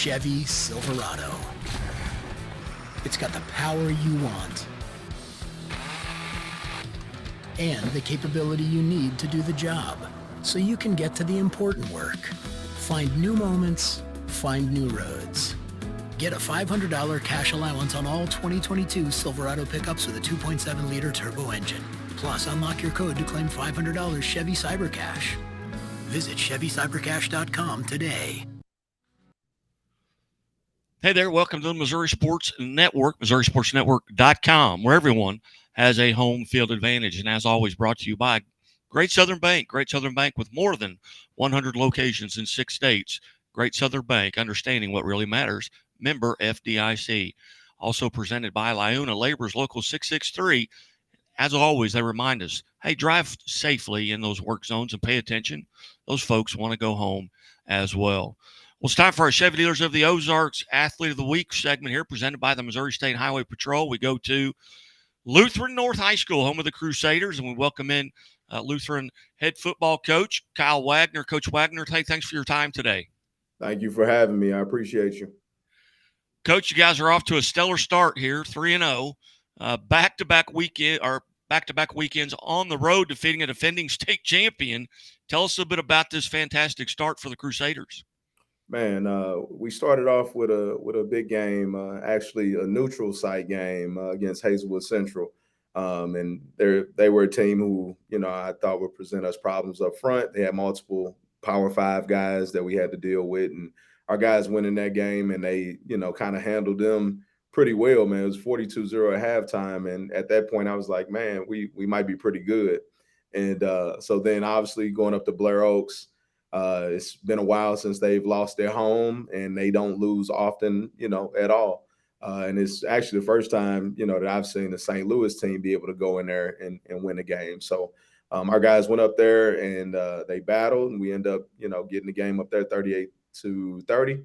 Chevy Silverado. It's got the power you want and the capability you need to do the job, so you can get to the important work. Find new moments, find new roads. Get a $500 cash allowance on all 2022 Silverado pickups with a 2.7-liter turbo engine. Plus, unlock your code to claim $500 Chevy Cybercash. Visit ChevyCybercash.com today. Hey there, welcome to the Missouri Sports Network, MissouriSportsNetwork.com, where everyone has a home field advantage. And as always, brought to you by Great Southern Bank with more than 100 locations in 6 states. Great Southern Bank, understanding what really matters. Member FDIC. Also presented by Liuna Labor's Local 663. As always, they remind us, hey, drive safely in those work zones and pay attention. Those folks want to go home as well. Well, it's time for our Chevy Dealers of the Ozarks Athlete of the Week segment here, presented by the Missouri State Highway Patrol. We go to Lutheran North High School, home of the Crusaders, and we welcome in Lutheran head football coach Kyle Wagner. Coach Wagner, hey, thanks for your time today. Thank you for having me. I appreciate you. Coach, you guys are off to a stellar start here, 3-0. Back-to-back weekends on the road, defeating a defending state champion. Tell us a bit about this fantastic start for the Crusaders. Man, we started off with a big game, actually a neutral site game against Hazelwood Central, and they were a team who I thought would present us problems up front. They had multiple Power 5 guys that we had to deal with, and our guys went in that game and they kind of handled them pretty well, man. It was 42-0 at halftime, and at that point I was like, man, we might be pretty good. And so then obviously going up to Blair Oaks, it's been a while since they've lost their home, and they don't lose often, at all. And it's actually the first time, that I've seen the St. Louis team be able to go in there and win a game. So our guys went up there and they battled, and we end up, getting the game up there 38-30.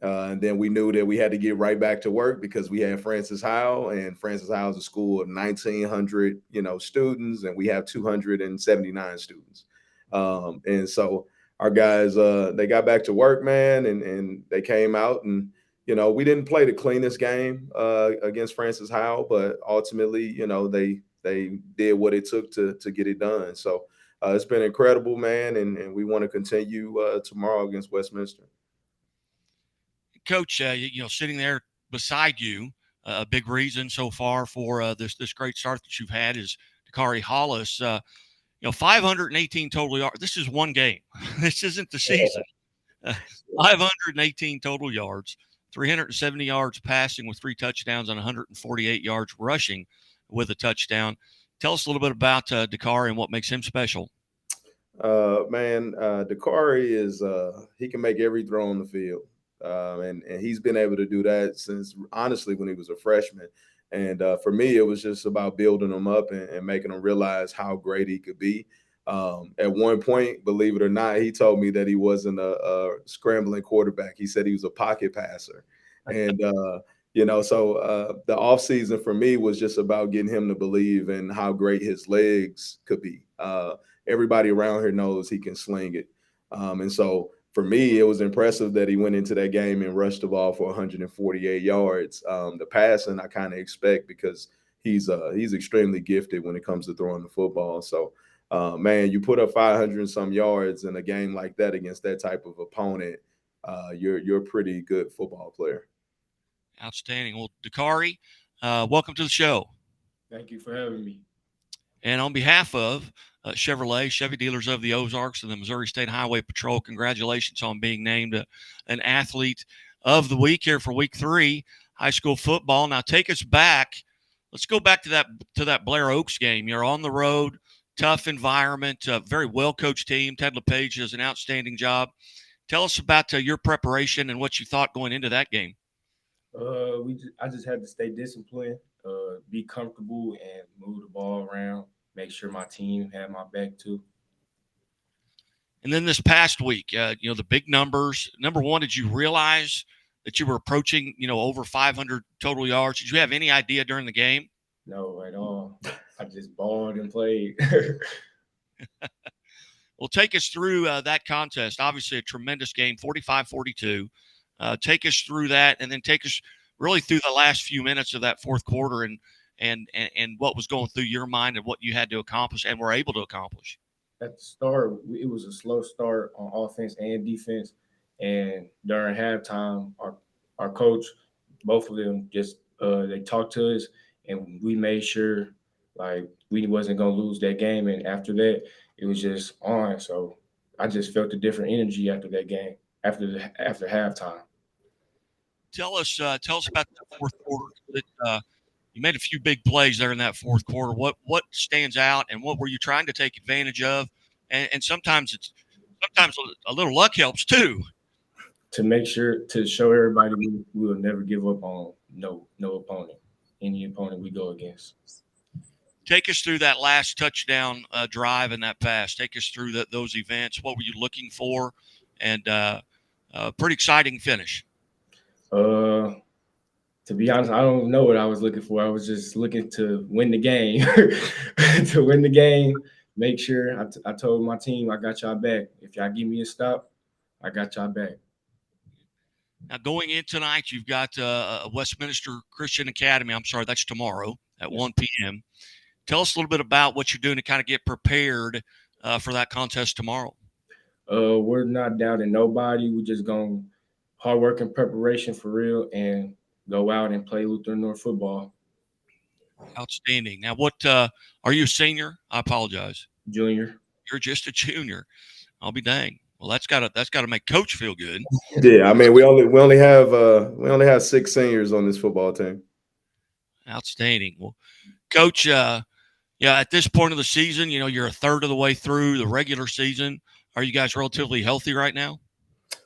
And then we knew that we had to get right back to work because we had Francis Howell, and Francis Howell is a school of 1,900, students, and we have 279 students. And so our guys, they got back to work, man, and they came out, and, we didn't play the cleanest game against Francis Howell, but ultimately, they did what it took to get it done. So it's been incredible, man, and we want to continue tomorrow against Westminster. Coach, sitting there beside you, a big reason so far for this great start that you've had is Dekarri Hollis. 518 total yards. This is one game. This isn't the season. 518 total yards, 370 yards passing with 3 touchdowns, and 148 yards rushing with a touchdown. Tell us a little bit about Dekarri and what makes him special. Dekarri is he can make every throw on the field. And he's been able to do that since, honestly, when he was a freshman. And for me, it was just about building him up and making him realize how great he could be. At one point, believe it or not, he told me that he wasn't a scrambling quarterback. He said he was a pocket passer. And, so the offseason for me was just about getting him to believe in how great his legs could be. Everybody around here knows he can sling it. And so for me, it was impressive that he went into that game and rushed the ball for 148 yards. The passing I kind of expect because he's extremely gifted when it comes to throwing the football. So, man, you put up 500 and some yards in a game like that against that type of opponent, you're a pretty good football player. Outstanding. Well, Dekarri, welcome to the show. Thank you for having me. And on behalf of Chevy Dealers of the Ozarks and the Missouri State Highway Patrol, congratulations on being named an Athlete of the Week here for Week 3, high school football. Now take us back. Let's go back to that Blair Oaks game. You're on the road, tough environment, very well-coached team. Ted LePage does an outstanding job. Tell us about your preparation and what you thought going into that game. I just had to stay disciplined, be comfortable, and move the ball around. Make sure my team had my back too. And then this past week, the big numbers. Number one, did you realize that you were approaching, over 500 total yards? Did you have any idea during the game? No, at all. I just balled and played. Well, take us through that contest. Obviously, a tremendous game, 45-42. Take us through that, and then take us really through the last few minutes of that fourth quarter, and what was going through your mind and what you had to accomplish and were able to accomplish. At the start, it was a slow start on offense and defense. And during halftime, our coach, both of them, just they talked to us, and we made sure like we wasn't gonna lose that game. And after that, it was just on. So I just felt a different energy after that game, after halftime. Tell us about the fourth quarter. You made a few big plays there in that fourth quarter. What stands out, and what were you trying to take advantage of? And sometimes a little luck helps too. To make sure to show everybody we will never give up on no opponent, any opponent we go against. Take us through that last touchdown drive and that pass. Take us through those events. What were you looking for? And pretty exciting finish. To be honest, I don't know what I was looking for. I was just looking to win the game. To win the game, make sure I told my team I got y'all back. If y'all give me a stop, I got y'all back. Now, going in tonight, you've got Westminster Christian Academy. I'm sorry, that's tomorrow at 1 p.m. Tell us a little bit about what you're doing to kind of get prepared for that contest tomorrow. We're not doubting nobody. We're just going hard work and preparation for real and go out and play Lutheran North football. Outstanding. Now, what are you a senior? I apologize. Junior. You're just a junior. I'll be dang. Well, that's gotta make coach feel good. Yeah, I mean we only have 6 seniors on this football team. Outstanding. Well, coach, at this point of the season, you're a third of the way through the regular season. Are you guys relatively healthy right now?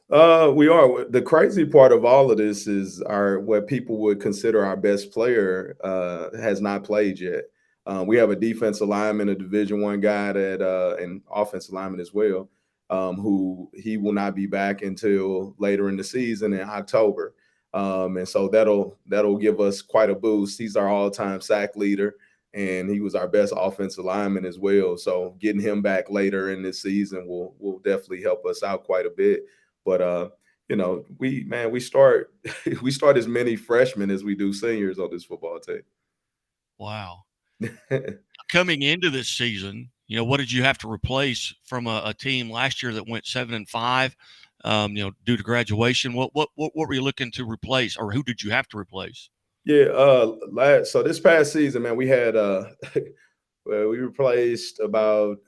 We are. The crazy part of all of this is what people would consider our best player has not played yet. We have a defensive lineman, a Division I guy and offensive lineman as well, who he will not be back until later in the season in October. And so that'll give us quite a boost. He's our all-time sack leader, and he was our best offensive lineman as well. So getting him back later in this season will definitely help us out quite a bit. But we start as many freshmen as we do seniors on this football team. Wow. Coming into this season, what did you have to replace from a team last year that went 7-5? Due to graduation, what were you looking to replace, or who did you have to replace? Yeah, so this past season, man, we had we replaced about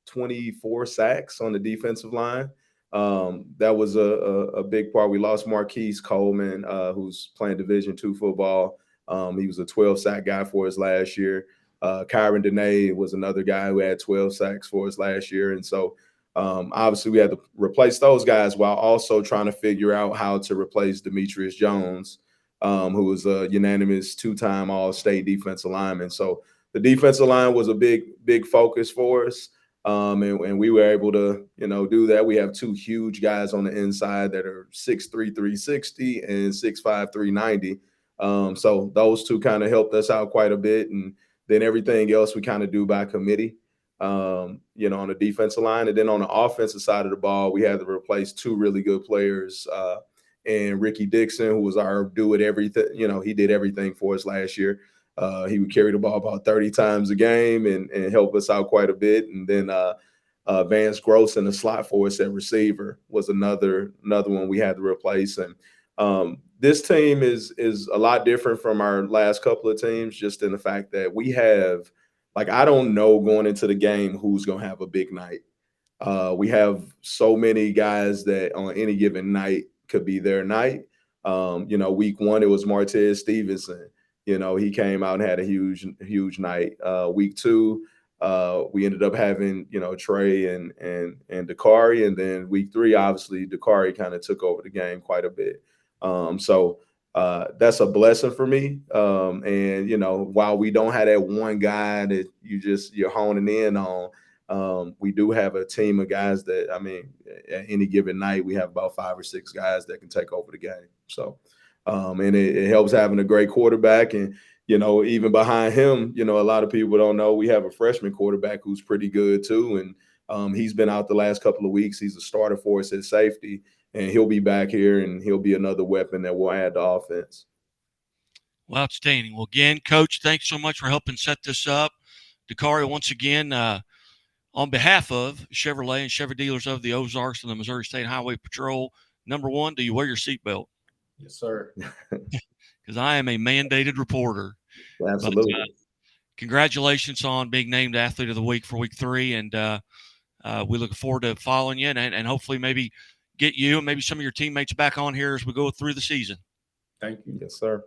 24 sacks on the defensive line. That was a big part. We lost Marquise Coleman, who's playing Division II football. He was a 12-sack guy for us last year. Kyron Dene was another guy who had 12 sacks for us last year. And so obviously we had to replace those guys while also trying to figure out how to replace Demetrius Jones, who was a unanimous 2-time All-State defensive lineman. So the defensive line was a big focus for us. And we were able to, do that. We have 2 huge guys on the inside that are 6'3", 360 and 6'5", 390. So those 2 kind of helped us out quite a bit. And then everything else we kind of do by committee, on the defensive line. And then on the offensive side of the ball, we had to replace 2 really good players. And Ricky Dixon, who was our do-it-everything, he did everything for us last year. He would carry the ball about 30 times a game and help us out quite a bit. And then Vance Gross in the slot for us at receiver was another one we had to replace. And this team is a lot different from our last couple of teams, just in the fact that we have, I don't know going into the game who's going to have a big night. We have so many guys that on any given night could be their night. Week 1, it was Martez Stevenson. He came out and had a huge night. Week 2, we ended up having, Trey and Dekarri. And then week 3, obviously, Dekarri kind of took over the game quite a bit. So that's a blessing for me. And, while we don't have that one guy that you're honing in on, we do have a team of guys that, at any given night, we have about 5 or 6 guys that can take over the game. So, and it helps having a great quarterback. And, even behind him, a lot of people don't know we have a freshman quarterback who's pretty good too. And he's been out the last couple of weeks. He's a starter for us at safety. and he'll be back here, and he'll be another weapon that will add to offense. Well, outstanding. Well, again, Coach, thanks so much for helping set this up. Dekarri, once again, on behalf of Chevrolet and Chevy dealers of the Ozarks and the Missouri State Highway Patrol, number one, do you wear your seatbelt? Yes, sir. Because I am a mandated reporter. Absolutely. But, congratulations on being named Athlete of the Week for Week 3, and we look forward to following you and hopefully maybe get you and maybe some of your teammates back on here as we go through the season. Thank you. Yes, sir.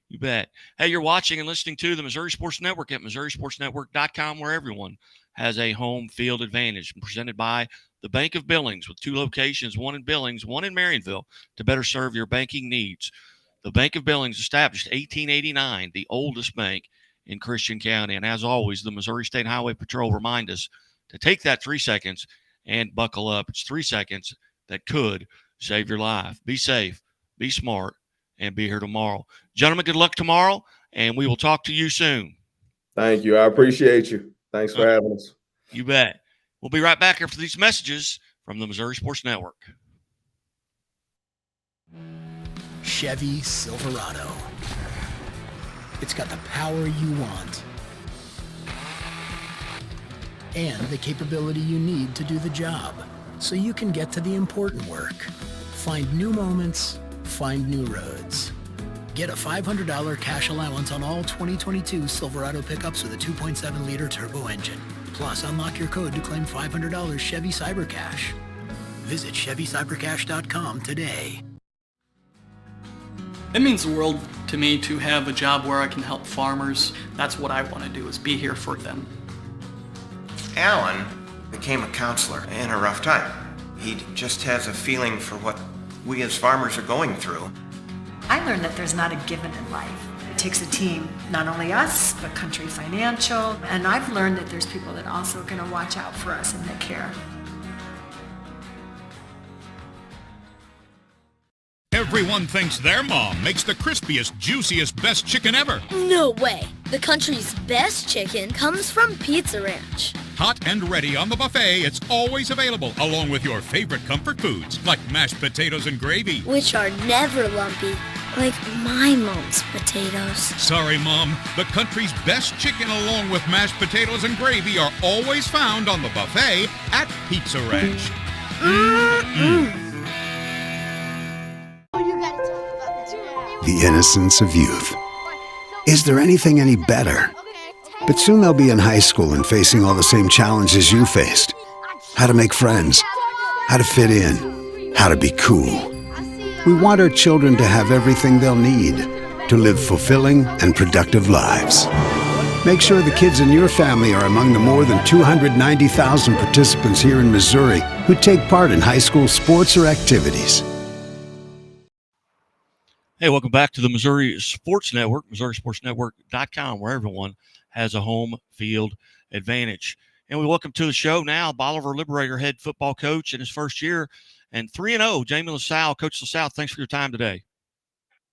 You bet. Hey, you're watching and listening to the Missouri Sports Network at MissouriSportsNetwork.com, where everyone has a home field advantage. Presented by the Bank of Billings, with 2 locations, one in Billings, one in Marionville, to better serve your banking needs. The Bank of Billings, established 1889, the oldest bank in Christian County. And as always, the Missouri State Highway Patrol remind us to take that 3 seconds and buckle up. It's 3 seconds that could save your life. Be safe, be smart, and be here tomorrow. Gentlemen, good luck tomorrow, and we will talk to you soon. Thank you. I appreciate you. Thanks for having us. You bet. We'll be right back after these messages from the Missouri Sports Network. Chevy Silverado. It's got the power you want and the capability you need to do the job, so you can get to the important work. Find new moments, find new roads. Get a $500 cash allowance on all 2022 Silverado pickups with a 2.7-liter turbo engine. Plus, unlock your code to claim $500 Chevy CyberCash. Visit ChevyCyberCash.com today. It means the world to me to have a job where I can help farmers. That's what I want to do, is be here for them. Alan became a counselor in a rough time. He just has a feeling for what we as farmers are going through. I learned that there's not a given in life. It takes a team, not only us, but Country Financial. And I've learned that there's people that also are going to watch out for us and that care. Everyone thinks their mom makes the crispiest, juiciest, best chicken ever. No way. The country's best chicken comes from Pizza Ranch. Hot and ready on the buffet, it's always available, along with your favorite comfort foods, like mashed potatoes and gravy. Which are never lumpy, like my mom's potatoes. Sorry, Mom. The country's best chicken, along with mashed potatoes and gravy, are always found on the buffet at Pizza Ranch. The innocence of youth. Is there anything any better? But soon they'll be in high school and facing all the same challenges you faced. How to make friends, how to fit in, how to be cool. We want our children to have everything they'll need to live fulfilling and productive lives. Make sure the kids in your family are among the more than 290,000 participants here in Missouri who take part in high school sports or activities. Hey, welcome back to the Missouri Sports Network, MissouriSportsNetwork.com, where everyone has a home field advantage. And we welcome to the show now Bolivar Liberator head football coach in his first year and 3-0, Jamie LaSalle. Coach LaSalle, thanks for your time today.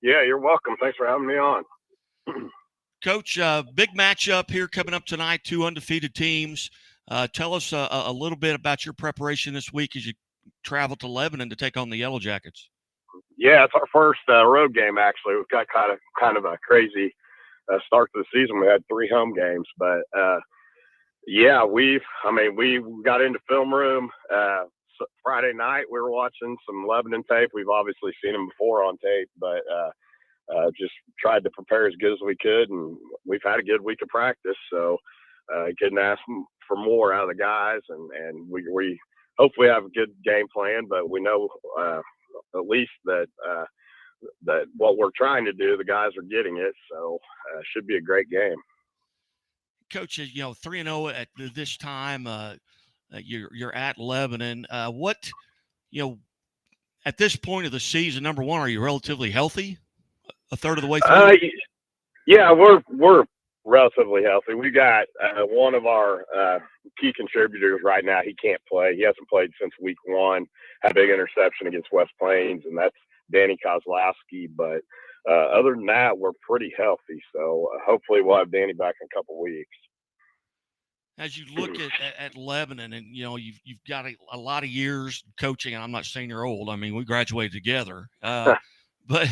Yeah, you're welcome. Thanks for having me on. Coach, big matchup here coming up tonight, 2 undefeated teams. Tell us a little bit about your preparation this week as you travel to Lebanon to take on the Yellow Jackets. Yeah, it's our first road game, actually. We've got kind of a crazy start to the season. We had 3 home games, but yeah, we got into film room Friday night. We were watching some Lebanon tape. We've obviously seen them before on tape, but just tried to prepare as good as we could, and we've had a good week of practice, so couldn't ask for more out of the guys, and we hopefully have a good game plan, but we know at least that what we're trying to do, the guys are getting it, so should be a great game. Coach, 3-0 at this time, you're at Lebanon. What, at this point of the season, number one, are you relatively healthy? A third of the way through? Yeah, we're relatively healthy. We got one of our key contributors right now. He can't play. He hasn't played since week 1. Had a big interception against West Plains, and that's Danny Kozlowski. But other than that, we're pretty healthy. So hopefully we'll have Danny back in a couple weeks. As you look at Lebanon, and you've got a lot of years coaching, and I'm not saying you're old. I mean, we graduated together. But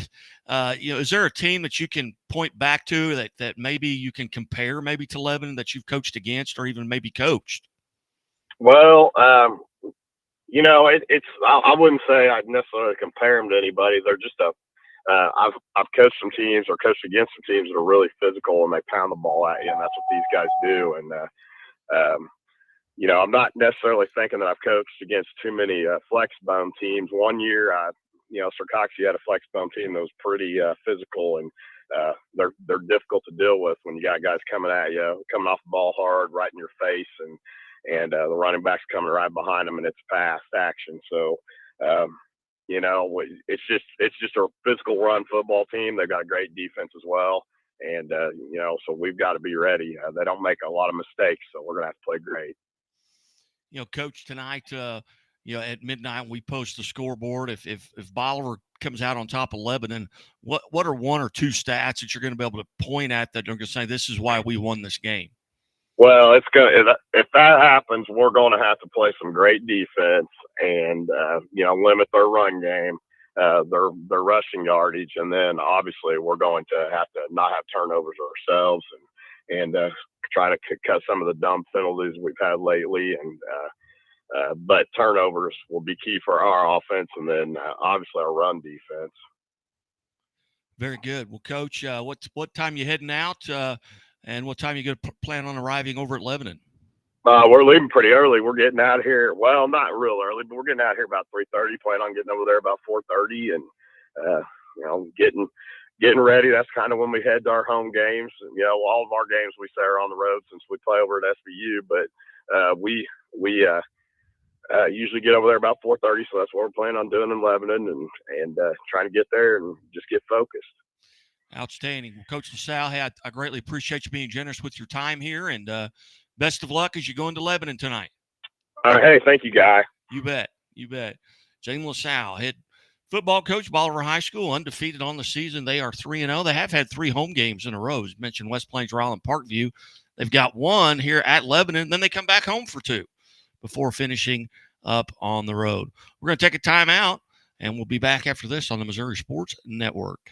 is there a team that you can point back to that maybe you can compare maybe to Lebanon that you've coached against or even maybe coached? Well, I wouldn't say I'd necessarily compare them to anybody. They're just I've coached some teams or coached against some teams that are really physical and they pound the ball at you, and that's what these guys do. And I'm not necessarily thinking that I've coached against too many flex bone teams. One year, Sircoxie had a flex bone team that was pretty physical, and they're difficult to deal with when you got guys coming at you, coming off the ball hard, right in your face, and the running back's coming right behind them, and it's fast action. So, it's just a physical run football team. They've got a great defense as well, and so we've got to be ready. They don't make a lot of mistakes, so we're gonna have to play great. Coach, tonight, at midnight we post the scoreboard. If Bolivar comes out on top of Lebanon, what are one or two stats that you're going to be able to point at that are going to say this is why we won this game? Well, if that happens, we're going to have to play some great defense and limit their run game, their rushing yardage, and then obviously we're going to have to not have turnovers ourselves and try to cut some of the dumb penalties we've had lately. But turnovers will be key for our offense, and then obviously our run defense. Very good. Well, Coach, what time you heading out, and what time you going to plan on arriving over at Lebanon? We're leaving pretty early. We're getting out of here. Well, not real early, but we're getting out of here about 3:30. Plan on getting over there about 4:30, and getting ready. That's kind of when we head to our home games. All of our games we say are on the road since we play over at SBU, but we usually get over there about 4:30, so that's what we're planning on doing in Lebanon, and trying to get there and just get focused. Outstanding. Well, Coach LaSalle, hey, I greatly appreciate you being generous with your time here, and best of luck as you go into Lebanon tonight. All right, hey, thank you, Guy. You bet. James LaSalle, head football coach, Bolivar High School, undefeated on the season. They are 3-0. They have had 3 home games in a row. As mentioned, West Plains, Raleigh, and Parkview. They've got 1 here at Lebanon. Then they come back home for 2 before finishing up on the road. We're going to take a timeout, and we'll be back after this on the Missouri Sports Network.